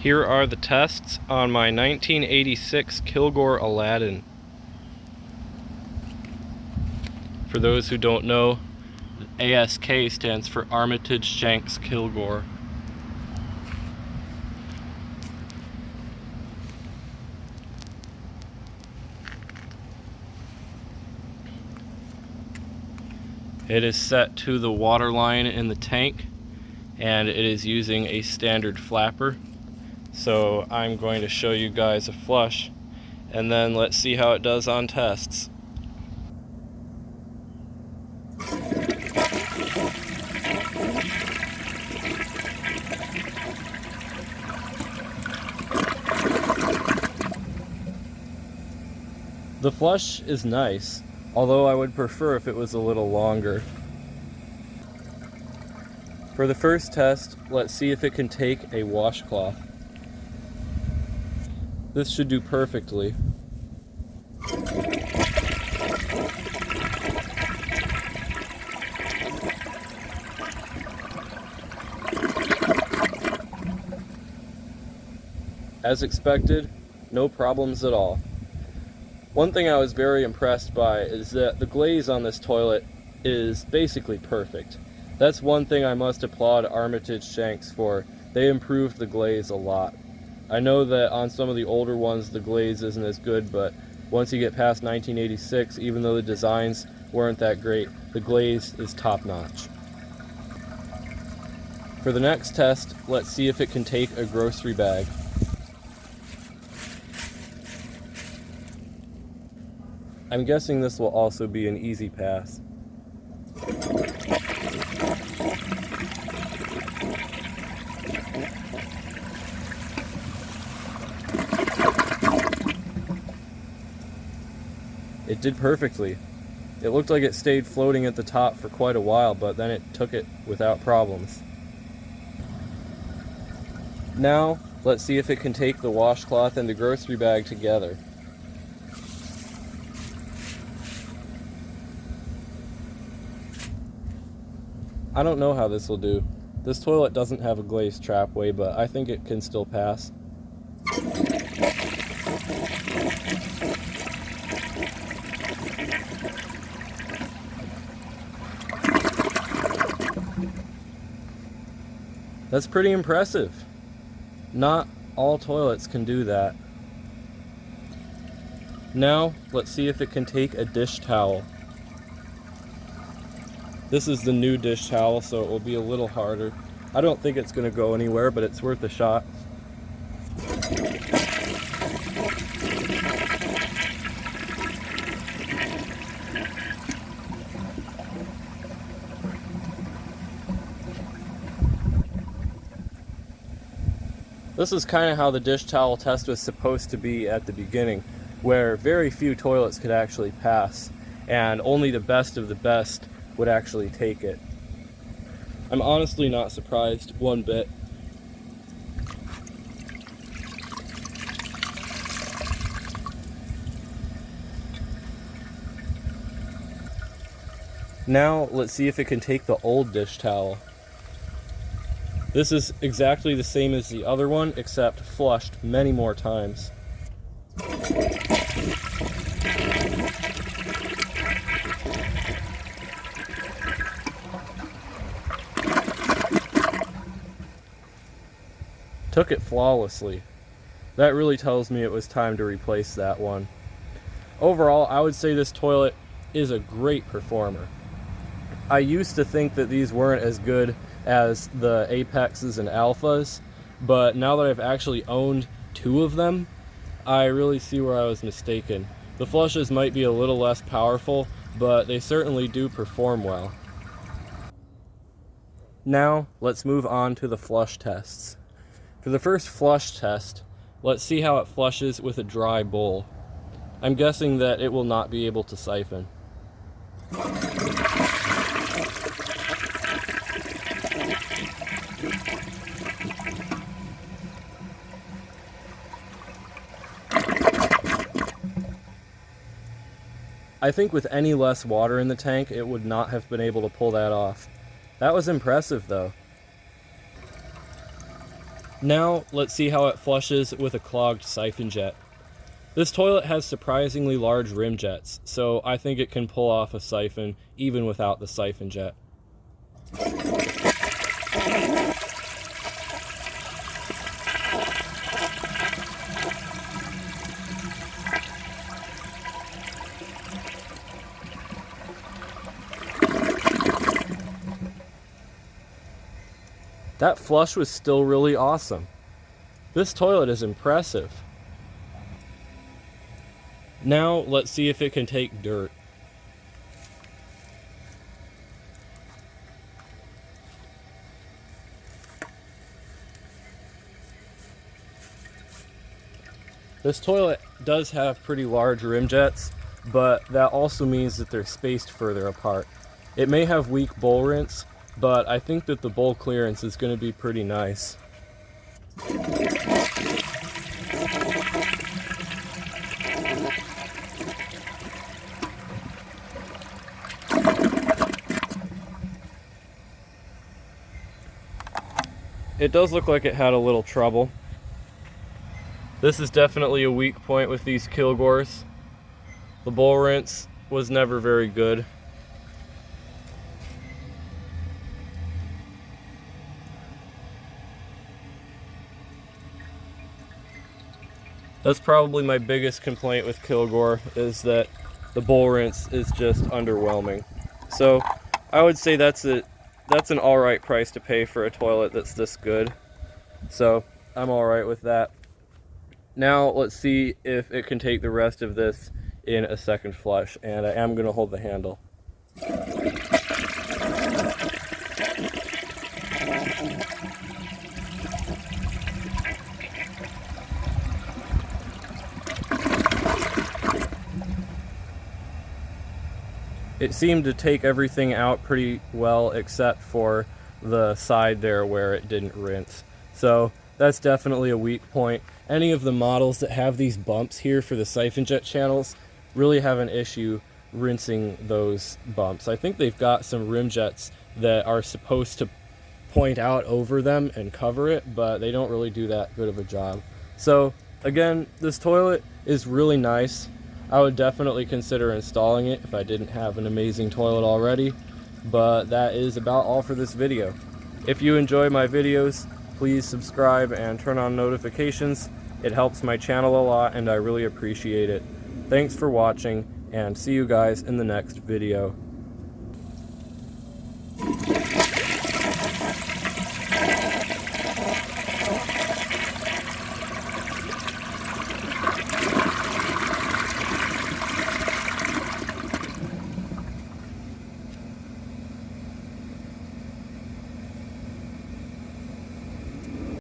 Here are the tests on my 1986 Kilgore Aladdin. For those who don't know, ASK stands for Armitage Shanks Kilgore. It is set to the water line in the tank, and it is using a standard flapper. So I'm going to show you guys a flush, and then let's see how it does on tests. The flush is nice, although I would prefer if it was a little longer. For the first test, let's see if it can take a washcloth. This should do perfectly. As expected, no problems at all. One thing I was very impressed by is that the glaze on this toilet is basically perfect. That's one thing I must applaud Armitage Shanks for. They improved the glaze a lot. I know that on some of the older ones the glaze isn't as good, but once you get past 1986, even though the designs weren't that great, the glaze is top-notch. For the next test, let's see if it can take a grocery bag. I'm guessing this will also be an easy pass. It did perfectly. It looked like it stayed floating at the top for quite a while, but then it took it without problems. Now, let's see if it can take the washcloth and the grocery bag together. I don't know how this will do. This toilet doesn't have a glazed trapway, but I think it can still pass. That's pretty impressive. Not all toilets can do that. Now, let's see if it can take a dish towel. This is the new dish towel, so it will be a little harder. I don't think it's going to go anywhere, but it's worth a shot. This is kind of how the dish towel test was supposed to be at the beginning, where very few toilets could actually pass, and only the best of the best would actually take it. I'm honestly not surprised one bit. Now let's see if it can take the old dish towel. This is exactly the same as the other one, except flushed many more times. Took it flawlessly. That really tells me it was time to replace that one. Overall, I would say this toilet is a great performer. I used to think that these weren't as good as the Apexes and Alphas, but now that I've actually owned two of them, I really see where I was mistaken. The flushes might be a little less powerful, but they certainly do perform well. Now, let's move on to the flush tests. For the first flush test, let's see how it flushes with a dry bowl. I'm guessing that it will not be able to siphon. I think with any less water in the tank, it would not have been able to pull that off. That was impressive, though. Now let's see how it flushes with a clogged siphon jet. This toilet has surprisingly large rim jets, so I think it can pull off a siphon even without the siphon jet. That flush was still really awesome. This toilet is impressive. Now let's see if it can take dirt. This toilet does have pretty large rim jets, but that also means that they're spaced further apart. It may have weak bowl rinse, but I think that the bowl clearance is going to be pretty nice. It does look like it had a little trouble. This is definitely a weak point with these Kilgores. The bowl rinse was never very good. That's probably my biggest complaint with Kilgore, is that the bowl rinse is just underwhelming. So I would say that's an alright price to pay for a toilet that's this good. So I'm alright with that. Now let's see if it can take the rest of this in a second flush, and I am going to hold the handle. It seemed to take everything out pretty well except for the side there where it didn't rinse. So that's definitely a weak point. Any of the models that have these bumps here for the siphon jet channels really have an issue rinsing those bumps. I think they've got some rim jets that are supposed to point out over them and cover it, but they don't really do that good of a job. So again, this toilet is really nice. I would definitely consider installing it if I didn't have an amazing toilet already, but that is about all for this video. If you enjoy my videos, please subscribe and turn on notifications. It helps my channel a lot and I really appreciate it. Thanks for watching, and see you guys in the next video.